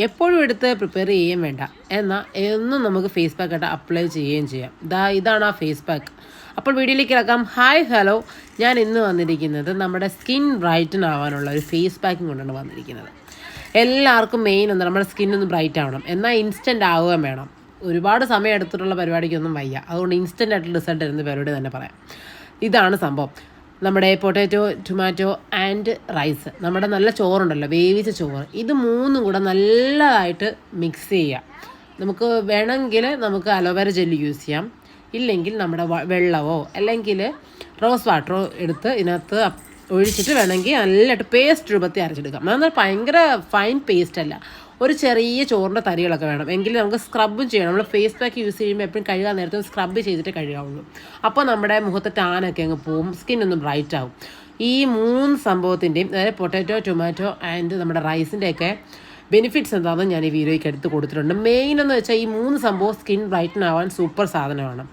എപ്പോഴും എടുത്ത് പ്രിപ്പയർ ചെയ്യുകയും വേണ്ട. എന്നാൽ എന്നും നമുക്ക് ഫേസ് പാക്കായിട്ട് അപ്ലൈ ചെയ്യുകയും ചെയ്യാം. ഇതാണ് ആ ഫേസ് പാക്ക്. അപ്പോൾ വീഡിയോയിലേക്ക് കിടക്കാം. ഹായ് ഹലോ, ഞാൻ ഇന്ന് വന്നിരിക്കുന്നത് നമ്മുടെ സ്കിൻ ബ്രൈറ്റൻ ആവാനുള്ള ഒരു ഫേസ് പാക്കിംഗ് കൊണ്ടാണ് വന്നിരിക്കുന്നത്. എല്ലാവർക്കും മെയിൻ എന്താ, നമ്മുടെ സ്കിന്നൊന്ന് ബ്രൈറ്റ് ആവണം, എന്നാൽ ഇൻസ്റ്റൻ്റ് ആവുകയും വേണം. ഒരുപാട് സമയം എടുത്തിട്ടുള്ള പരിപാടിക്കൊന്നും വയ്യ, അതുകൊണ്ട് ഇൻസ്റ്റൻ്റ് ആയിട്ട് റിസൾട്ട് തരുന്ന പരിപാടി തന്നെ പറയാം. ഇതാണ് സംഭവം. നമ്മുടെ പൊട്ടാറ്റോ, ടൊമാറ്റോ ആൻഡ് റൈസ്, നമ്മുടെ നല്ല ചോറുണ്ടല്ലോ, വേവിച്ച ചോറ്, ഇത് മൂന്നും കൂടെ നല്ലതായിട്ട് മിക്സ് ചെയ്യുക. നമുക്ക് വേണമെങ്കിൽ നമുക്ക് അലോവേര ജെല്ല് യൂസ് ചെയ്യാം, ഇല്ലെങ്കിൽ നമ്മുടെ വെള്ളമോ അല്ലെങ്കിൽ റോസ് വാട്ടറോ എടുത്ത് ഇതിനകത്ത് ഒഴിച്ചിട്ട് വേണമെങ്കിൽ നല്ലതായിട്ട് പേസ്റ്റ് രൂപത്തിൽ അരച്ചെടുക്കാം. എന്നാൽ ഭയങ്കര ഫൈൻ പേസ്റ്റ് അല്ല, ഒരു ചെറിയ ചോറിൻ്റെ തരികളൊക്കെ വേണം. എങ്കിലും നമുക്ക് സ്ക്രബും ചെയ്യണം. നമ്മൾ ഫേസ് പാക്ക് യൂസ് ചെയ്യുമ്പോൾ എപ്പോഴും കഴുകാൻ നേരത്തെ സ്ക്രബ് ചെയ്തിട്ട് കഴുകാവുള്ളൂ. അപ്പോൾ നമ്മുടെ മുഖത്തെ ടാനൊക്കെ അങ്ങ് പോവും, സ്കിന്നൊന്ന് ബ്രൈറ്റ് ആവും. ഈ 3 സംഭവത്തിൻ്റെയും, അതായത് പൊട്ടാറ്റോ, ടൊമാറ്റോ ആൻഡ് നമ്മുടെ റൈസിൻ്റെയൊക്കെ ബെനിഫിറ്റ്സ് എന്താണെന്ന് ഞാൻ ഈ വീഡിയോയ്ക്ക് എടുത്ത് കൊടുത്തിട്ടുണ്ട്. മെയിൻ എന്ന് വെച്ചാൽ ഈ 3 സംഭവം സ്കിൻ ബ്രൈറ്റൻ ആവാൻ സൂപ്പർ സാധനമാണ്.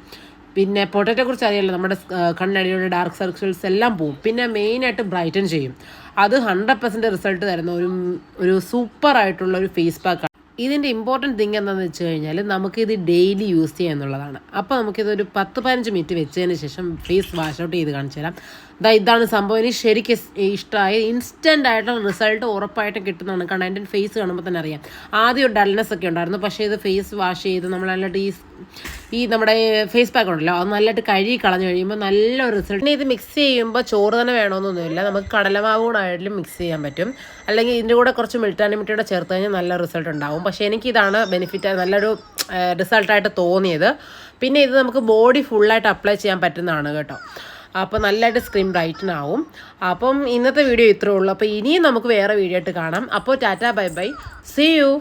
പിന്നെ പൊട്ടാറ്റോയെ കുറിച്ച് അറിയാമല്ലോ, നമ്മുടെ കണ്ണടിയുടെ ഡാർക്ക് സർക്കിൾസ് എല്ലാം പോവും. പിന്നെ മെയിനായിട്ട് ബ്രൈറ്റൻ ചെയ്യും. അത് 100% റിസൾട്ട് തരുന്ന ഒരു സൂപ്പറായിട്ടുള്ള ഒരു ഫേസ് പാക്കാണ്. ഇതിൻ്റെ ഇമ്പോർട്ടൻറ്റ് തിങ് എന്താണെന്ന് വെച്ച് കഴിഞ്ഞാൽ നമുക്കിത് ഡെയിലി യൂസ് ചെയ്യുക എന്നുള്ളതാണ്. അപ്പോൾ നമുക്കിതൊരു 10-15 മിനിറ്റ് വെച്ചതിന് ശേഷം ഫേസ് വാഷ് ഔട്ട് ചെയ്ത് കാണിച്ചു തരാം. ഇതാണ് സംഭവം. എനിക്ക് ശരിക്കും ഇഷ്ടമായി. ഇൻസ്റ്റൻ്റ് ആയിട്ടുള്ള റിസൾട്ട് ഉറപ്പായിട്ടും കിട്ടുന്നതാണ്. കാരണം എൻ്റെ ഫേസ് കാണുമ്പോൾ തന്നെ അറിയാം. ആദ്യം ഒരു ഡൾനെസ് ഒക്കെ ഉണ്ടായിരുന്നു, പക്ഷേ ഇത് ഫേസ് വാഷ് ചെയ്ത് നമ്മൾ നല്ലതായിട്ട് ഈ നമ്മുടെ ഫേസ് പാക്ക് ഉണ്ടല്ലോ, അത് നല്ലതായിട്ട് കഴുകി കളഞ്ഞു കഴിയുമ്പോൾ നല്ലൊരു റിസൾട്ട്. പിന്നെ ഇത് മിക്സ് ചെയ്യുമ്പോൾ ചോറ് തന്നെ വേണമെന്നൊന്നുമില്ല, നമുക്ക് കടലമാവ് കൂടായാലും മിക്സ് ചെയ്യാൻ പറ്റും, അല്ലെങ്കിൽ ഇതിൻ്റെ കൂടെ കുറച്ച് മിൽട്ടാനിമിറ്റിയുടെ ചേർത്ത് കഴിഞ്ഞാൽ നല്ല റിസൾട്ട് ഉണ്ടാവും. പക്ഷേ എനിക്കിതാണ് ബെനിഫിറ്റ്, നല്ലൊരു റിസൾട്ടായിട്ട് തോന്നിയത്. പിന്നെ ഇത് നമുക്ക് ബോഡി ഫുള്ളായിട്ട് അപ്ലൈ ചെയ്യാൻ പറ്റുന്നതാണ് കേട്ടോ. അപ്പോൾ നല്ലതായിട്ട് സ്കിൻ ബ്രൈറ്റൻ ആവും. അപ്പം ഇന്നത്തെ വീഡിയോ ഇത്രയേ ഉള്ളൂ. അപ്പോൾ ഇനിയും നമുക്ക് വേറെ വീഡിയോ ആയിട്ട് കാണാം. അപ്പോൾ tata, bye bye, see U.